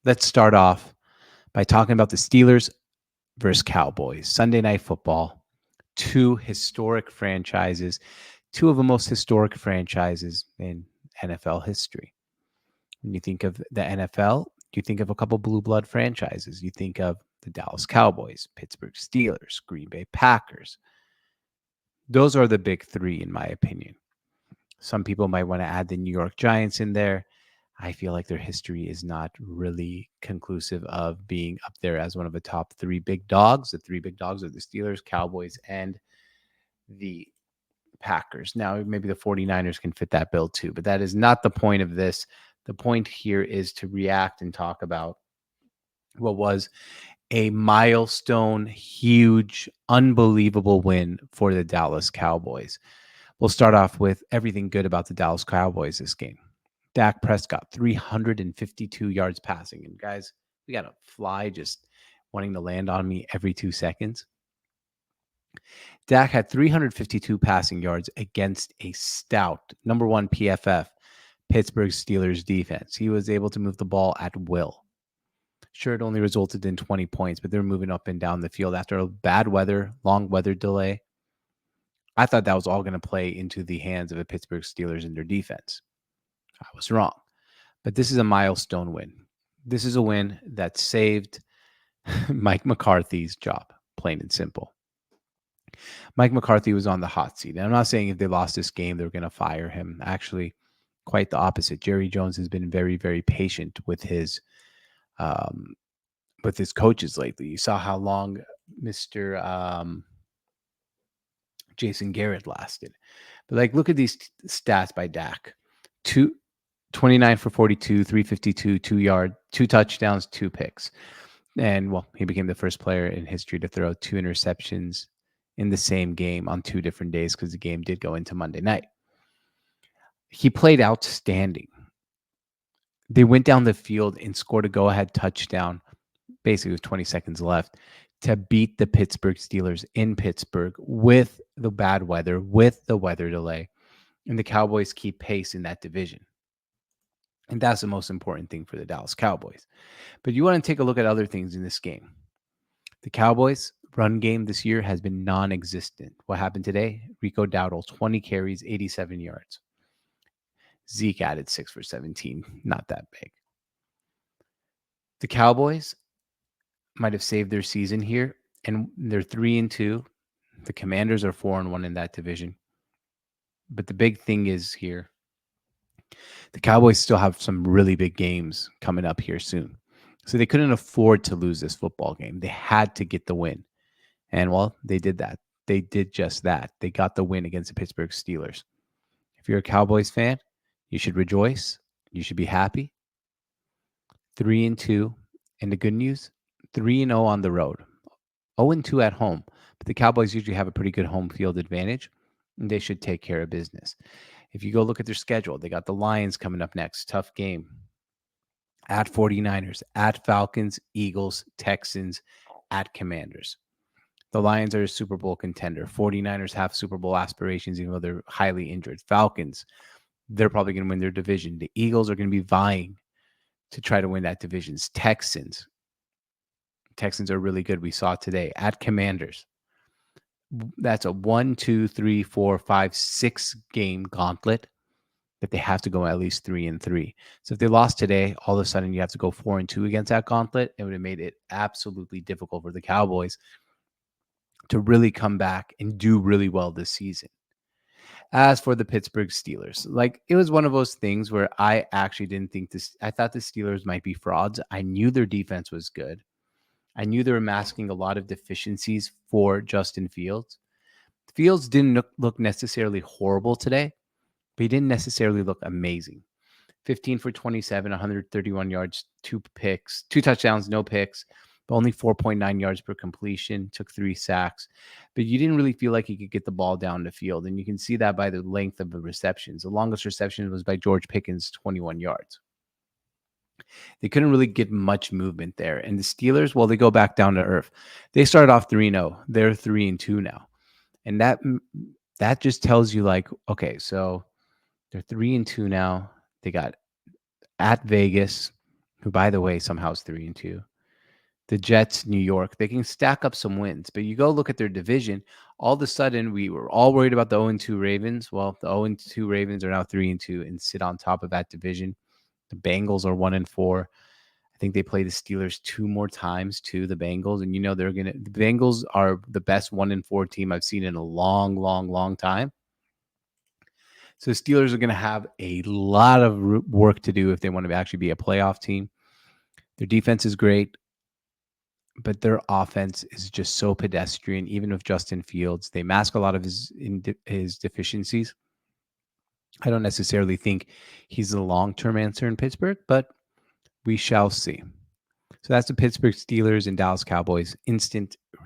Let's start off by talking about the Steelers versus Cowboys. Sunday Night Football. Two historic franchises, two of the most historic franchises in NFL history. When you think of the NFL, you think of a couple blue blood franchises. You think of the Dallas Cowboys, Pittsburgh Steelers, Green Bay Packers. Those are the big three, in my opinion. Some people might want to add the New York Giants in there. I feel like their history is not really conclusive of being up there as one of the top three big dogs. The three big dogs are the Steelers, Cowboys, and the Packers. Now, maybe the 49ers can fit that bill too, but that is not the point of this. The point here is to react and talk about what was a milestone, huge, unbelievable win for the Dallas Cowboys. We'll start off with everything good about the Dallas Cowboys this game. Dak Prescott, 352 yards passing. And guys, we got a fly just wanting to land on me every 2 seconds. Dak had 352 passing yards against a stout number one PFF Pittsburgh Steelers defense. He was able to move the ball at will. Sure, it only resulted in 20 points, but they're moving up and down the field after a bad weather, long weather delay. I thought that was all going to play into the hands of the Pittsburgh Steelers and their defense. I was wrong. But this is a milestone win. This is a win that saved Mike McCarthy's job, plain and simple. Mike McCarthy was on the hot seat. And I'm not saying if they lost this game, they're going to fire him. Actually, quite the opposite. Jerry Jones has been very, very patient with his coaches lately. You saw how long Mr. Jason Garrett lasted. But look at these stats by Dak. 29 for 42, 352, 2 touchdowns, 2 picks. And, he became the first player in history to throw 2 interceptions in the same game on 2 different days because the game did go into Monday night. He played outstanding. They went down the field and scored a go-ahead touchdown, basically with 20 seconds left, to beat the Pittsburgh Steelers in Pittsburgh with the bad weather, with the weather delay. And the Cowboys keep pace in that division. And that's the most important thing for the Dallas Cowboys. But you want to take a look at other things in this game. The Cowboys' run game this year has been non-existent. What happened today? Rico Dowdle, 20 carries, 87 yards. Zeke added 6 for 17. Not that big. The Cowboys might have saved their season here, and they're 3-2. The Commanders are 4-1 in that division. But the big thing is here, the Cowboys still have some really big games coming up here soon. So they couldn't afford to lose this football game. They had to get the win. And, they did that. They did just that. They got the win against the Pittsburgh Steelers. If you're a Cowboys fan, you should rejoice. You should be happy. 3-2. And the good news, 3-0 on the road. 0-2 at home. But the Cowboys usually have a pretty good home field advantage, and they should take care of business. If you go look at their schedule, they got the Lions coming up next. Tough game. At 49ers, at Falcons, Eagles, Texans, at Commanders. The Lions are a Super Bowl contender. 49ers have Super Bowl aspirations, even though they're highly injured. Falcons, they're probably going to win their division. The Eagles are going to be vying to try to win that division. Texans are really good. We saw today. At Commanders, that's a 1, 2, 3, 4, 5, 6 game gauntlet that they have to go at least 3-3. So if they lost today, all of a sudden you have to go 4-2 against that gauntlet. It would have made it absolutely difficult for the Cowboys to really come back and do really well this season. As for the Pittsburgh Steelers, it was one of those things where I actually didn't think this. I thought the Steelers might be frauds. I knew their defense was good. I knew they were masking a lot of deficiencies for Justin Fields. Fields didn't look necessarily horrible today, but he didn't necessarily look amazing. 15 for 27, 131 yards, 2 picks, 2 touchdowns, no picks, but only 4.9 yards per completion, took 3 sacks. But you didn't really feel like he could get the ball down the field, and you can see that by the length of the receptions. The longest reception was by George Pickens, 21 yards. They couldn't really get much movement there. And the Steelers, they go back down to earth. They started off 3-0. They're 3-2 now. And that just tells you okay, so they're 3-2 now. They got at Vegas. who, by the way, somehow is 3-2. The Jets, New York, they can stack up some wins, but you go look at their division. All of a sudden, we were all worried about the 0-2 Ravens. Well, the 0-2 Ravens are now 3-2 and sit on top of that division. The Bengals are 1-4. I think they play the Steelers 2 more times to the Bengals, and the Bengals are the best 1-4 team I've seen in a long, long, long time. So the Steelers are going to have a lot of work to do if they want to actually be a playoff team. Their defense is great, but their offense is just so pedestrian. Even with Justin Fields, they mask a lot of his deficiencies. I don't necessarily think he's the long-term answer in Pittsburgh, but we shall see. So that's the Pittsburgh Steelers and Dallas Cowboys instant